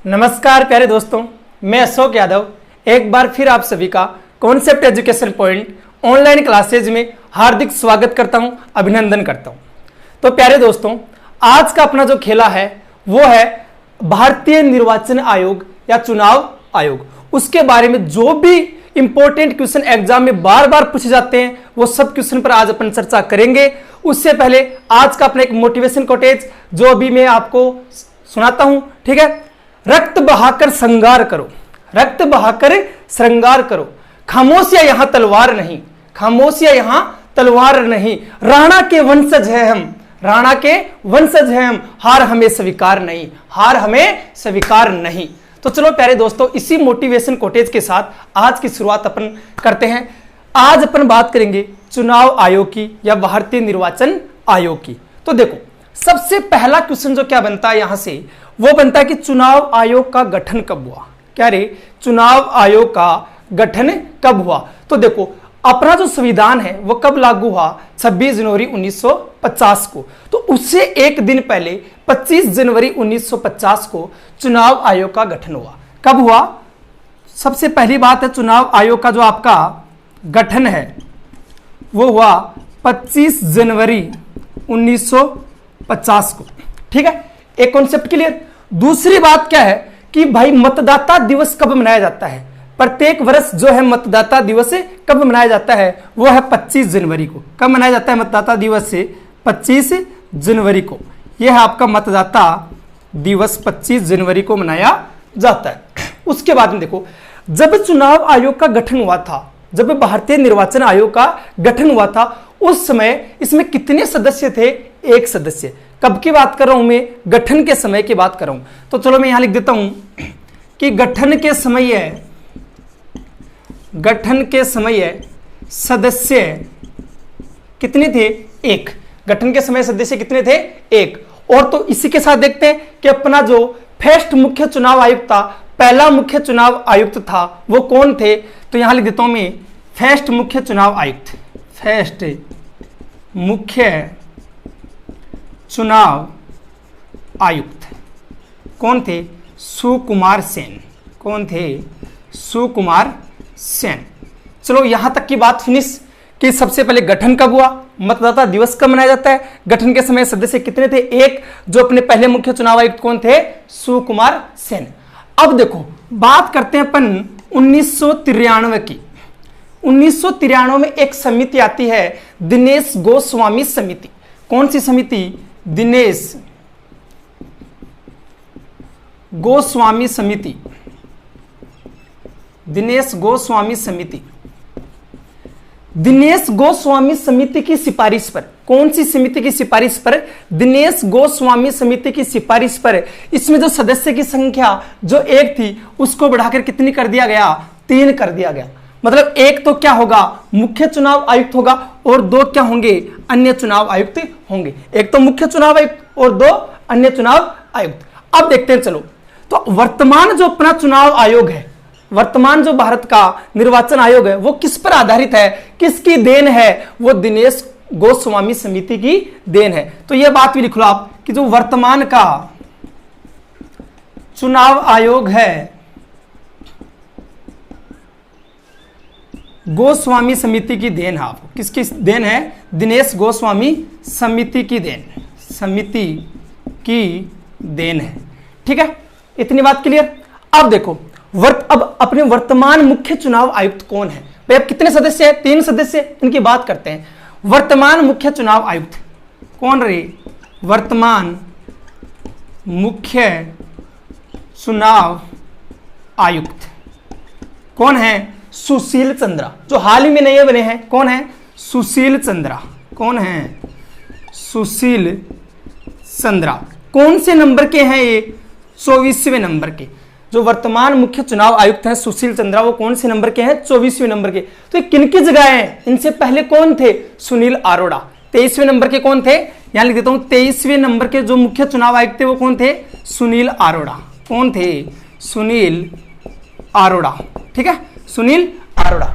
नमस्कार प्यारे दोस्तों, मैं अशोक यादव एक बार फिर आप सभी का concept education point online classes में हार्दिक स्वागत करता हूं, अभिनंदन करता हूं। तो प्यारे दोस्तों, आज का अपना जो खेला है वो है भारतीय निर्वाचन आयोग या चुनाव आयोग। उसके बारे में जो भी इंपॉर्टेंट क्वेश्चन एग्जाम में बार बार पूछे जाते हैं वो सब क्वेश्चन पर आज अपन चर्चा करेंगे। उससे पहले आज का अपना एक मोटिवेशन कोटेज जो अभी मैं आपको सुनाता हूं, ठीक है। रक्त बहाकर श्रृंगार करो, रक्त बहाकर श्रृंगार करो, खामोशियां यहां तलवार नहीं, खामोशियां यहां तलवार नहीं। राणा के वंशज है हम, राणा के वंशज हैं हम, हार हमें स्वीकार नहीं, हार हमें स्वीकार नहीं। तो चलो प्यारे दोस्तों, इसी मोटिवेशन कोटेज के साथ आज की शुरुआत अपन करते हैं। आज अपन बात करेंगे चुनाव आयोग की या भारतीय निर्वाचन आयोग की। तो देखो, सबसे पहला क्वेश्चन जो क्या बनता है यहां से, वो बनता है कि चुनाव आयोग का गठन कब हुआ। क्या रे, चुनाव आयोग का गठन कब हुआ? तो देखो, अपना जो संविधान है वो कब लागू हुआ? 26 जनवरी 1950 को। तो उससे एक दिन पहले 25 जनवरी 1950 को चुनाव आयोग का गठन हुआ। कब हुआ? सबसे पहली बात है, चुनाव आयोग का जो आपका गठन है वो हुआ 25 जनवरी 1950 को, ठीक है। एक कॉन्सेप्ट क्लियर। दूसरी बात क्या है कि भाई मतदाता दिवस कब मनाया जाता है? प्रत्येक वर्ष जो है मतदाता दिवस कब मनाया जाता है? वो है 25 जनवरी को। कब मनाया जाता है मतदाता दिवस? से 25 जनवरी को। यह है आपका मतदाता दिवस, 25 जनवरी को मनाया जाता है। उसके बाद में देखो, जब चुनाव आयोग का गठन हुआ था, जब भारतीय निर्वाचन आयोग का गठन हुआ था, उस समय इसमें कितने सदस्य थे? एक सदस्य। कब की बात कर रहा हूं मैं? गठन के समय की बात कर रहा हूं। तो चलो मैं यहां लिख देता हूं कि गठन के समय है, गठन के समय सदस्य कितने थे? एक। गठन के समय सदस्य कितने थे? एक। और तो इसी के साथ देखते हैं कि अपना जो फर्स्ट मुख्य चुनाव आयुक्त था, पहला मुख्य चुनाव आयुक्त था, वो कौन थे? तो यहां लिख देता हूं मैं फर्स्ट मुख्य चुनाव आयुक्त, फर्स्ट मुख्य चुनाव आयुक्त कौन थे? सुकुमार सेन। कौन थे? सुकुमार सेन। चलो यहां तक की बात फिनिश कि सबसे पहले गठन कब हुआ, मतदाता दिवस कब मनाया जाता है, गठन के समय सदस्य कितने थे? एक। जो अपने पहले मुख्य चुनाव आयुक्त कौन थे? सुकुमार सेन। अब देखो, बात करते हैं अपन 1993 की। 1993 में एक समिति आती है, दिनेश गोस्वामी समिति। कौन सी समिति? दिनेश गोस्वामी समिति। दिनेश गोस्वामी समिति। दिनेश गोस्वामी समिति की सिफारिश पर, कौन सी समिति की सिफारिश पर? दिनेश गोस्वामी समिति की सिफारिश पर इसमें जो सदस्य की संख्या जो एक थी उसको बढ़ाकर कितनी कर दिया गया? 3 कर दिया गया। मतलब एक तो क्या होगा? मुख्य चुनाव आयुक्त होगा और 2 क्या होंगे? अन्य चुनाव आयुक्त होंगे। एक तो मुख्य चुनाव आयुक्त और 2 अन्य चुनाव आयुक्त। अब देखते हैं, चलो तो वर्तमान जो अपना चुनाव आयोग है, वर्तमान जो भारत का निर्वाचन आयोग है, वो किस पर आधारित है? किसकी देन है? वो दिनेश गोस्वामी समिति की देन है। तो यह बात भी लिख लो आप कि जो वर्तमान का चुनाव आयोग है गोस्वामी समिति की देन है। आपको किसकी देन है? दिनेश गोस्वामी समिति की देन, समिति की देन है, ठीक है। इतनी बात क्लियर। अब देखो, अब अपने वर्तमान मुख्य चुनाव आयुक्त कौन है? भाई अब कितने सदस्य हैं? 3 सदस्य। इनकी बात करते हैं। वर्तमान मुख्य चुनाव आयुक्त कौन रहे? वर्तमान मुख्य चुनाव आयुक्त कौन है? सुशील चंद्रा, जो हाल ही में नए बने हैं। कौन है? सुशील चंद्रा। कौन है? सुशील चंद्रा। कौन से नंबर के हैं ये? 24वें नंबर के। जो वर्तमान मुख्य चुनाव आयुक्त हैं सुशील चंद्रा, वो कौन से नंबर के हैं? 24वें नंबर के। तो किनकी जगह हैं? इनसे पहले कौन थे? सुनील अरोड़ा। 23वें नंबर के कौन थे? यहां लिख देता हूं, 23वें नंबर के जो मुख्य चुनाव आयुक्त थे वो कौन थे? सुनील अरोड़ा। कौन थे? सुनील अरोड़ा, ठीक है, सुनील अरोड़ा।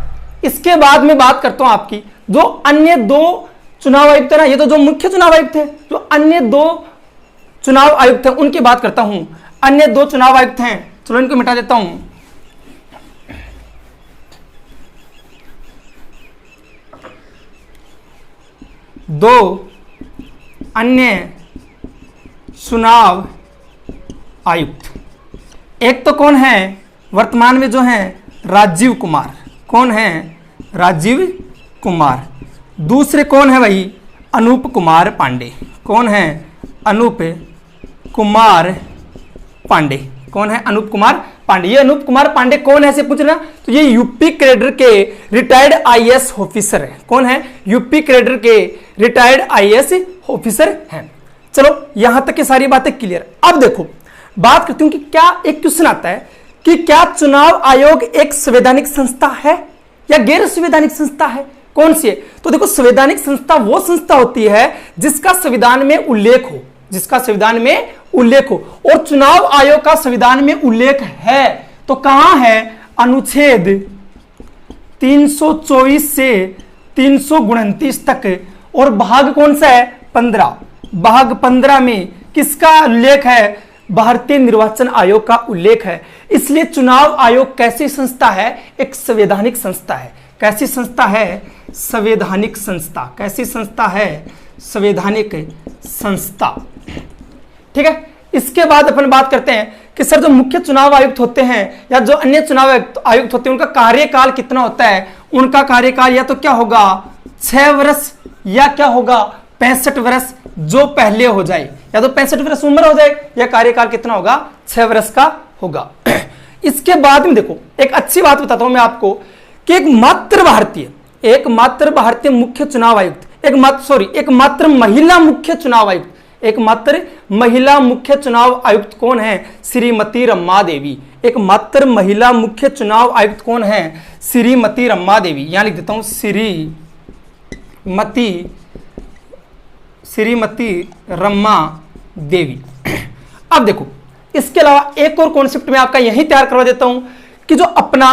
इसके बाद में बात करता हूं आपकी जो अन्य 2 चुनाव आयुक्त है ना, ये तो जो मुख्य चुनाव आयुक्त थे, जो अन्य 2 चुनाव आयुक्त हैं उनकी बात करता हूं। अन्य 2 चुनाव आयुक्त हैं, चलो इनको मिटा देता हूं। दो अन्य चुनाव आयुक्त, एक तो कौन है वर्तमान में जो है राजीव कुमार, कौन है राजीव कुमार। दूसरे कौन है भाई अनूप कुमार पांडे, कौन है अनूप कुमार पांडे, कौन है अनूप कुमार पांडे। ये अनूप कुमार पांडे कौन है से पूछ रहे ना, तो ये यूपी कैडर के रिटायर्ड आईएएस ऑफिसर है। कौन है यूपी कैडर के रिटायर्ड आईएएस ऑफिसर हैं। चलो यहां तक की सारी बातें क्लियर। अब देखो बात करती हूं कि क्या एक क्वेश्चन आता है कि क्या चुनाव आयोग एक संवैधानिक संस्था है या गैर संवैधानिक संस्था है, कौन सी है। तो देखो संवैधानिक संस्था वो संस्था होती है जिसका संविधान में उल्लेख हो, जिसका संविधान में उल्लेख हो, और चुनाव आयोग का संविधान में उल्लेख है तो कहां है, अनुच्छेद 324 से 329 तक, और भाग कौन सा है 15, भाग 15 में किसका उल्लेख है, भारतीय निर्वाचन आयोग का उल्लेख है। इसलिए चुनाव आयोग कैसी संस्था है, एक संवैधानिक संस्था है। कैसी संस्था है, संवैधानिक संस्था। कैसी संस्था है, संवैधानिक संस्था। ठीक है, इसके बाद अपन बात करते हैं कि सर जो मुख्य चुनाव आयुक्त होते हैं या जो अन्य चुनाव आयुक्त होते हैं उनका कार्यकाल कितना होता है। उनका कार्यकाल या तो क्या होगा 6 वर्ष या क्या होगा 65 वर्ष, जो पहले हो जाए, या तो 65 वर्ष उम्र हो जाए या कार्यकाल कितना होगा 6 वर्ष का होगा। इसके बाद में देखो एक अच्छी बात बताता हूं मैं आपको कि एक मात्र भारतीय मुख्य चुनाव आयुक्त, एक मात्र महिला मुख्य चुनाव आयुक्त, एक मात्र महिला मुख्य चुनाव आयुक्त कौन है, श्रीमती रमा देवी। एक मात्र महिला मुख्य चुनाव आयुक्त कौन है, श्रीमती रमा देवी। यहां लिख देता हूं श्रीमती रमा देवी। अब देखो इसके अलावा एक और कॉन्सेप्ट में आपका यही तैयार करवा देता हूं कि जो अपना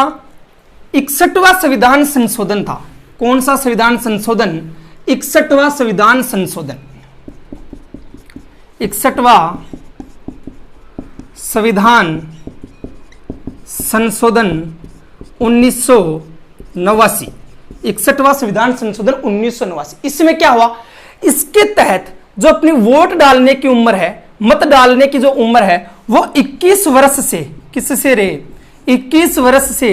61वां संविधान संशोधन था, कौन सा संविधान संशोधन, 61वां संविधान संशोधन, 61वां संविधान संशोधन 1989, 61वां संविधान संशोधन 1989। इसमें क्या हुआ, इसके तहत जो अपनी वोट डालने की उम्र है, मत डालने की जो उम्र है वो 21 वर्ष से, किससे रे 21 वर्ष से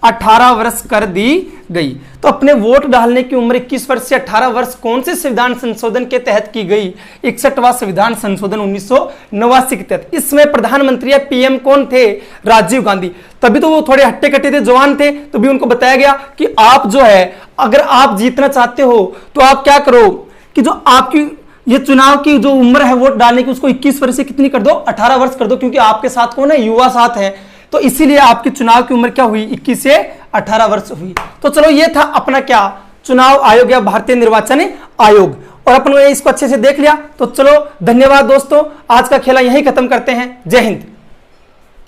18 वर्ष कर दी गई। तो अपने वोट डालने की उम्र 21 वर्ष से 18 वर्ष कौन से संविधान संशोधन के तहत की गई, 61वां संविधान संशोधन 1989 के तहत। इसमें प्रधानमंत्री या पीएम कौन थे, राजीव गांधी। तभी तो वो थोड़े हट्टे कट्टे थे, जवान थे, तो भी उनको बताया गया कि आप जो है अगर आप जीतना चाहते हो तो आप क्या करो कि जो आपकी ये चुनाव की जो उम्र है वोट डालने की उसको 21 वर्ष से कितनी कर दो, 18 वर्ष कर दो, क्योंकि आपके साथ कौन है, युवा साथ है। तो इसीलिए आपकी चुनाव की उम्र क्या हुई, 21 से 18 वर्ष हुई। तो चलो ये था अपना क्या, चुनाव आयोग या भारतीय निर्वाचन आयोग, और अपन ने इसको अच्छे से देख लिया। तो चलो धन्यवाद दोस्तों, आज का खेला यहीं खत्म करते हैं। जय हिंद।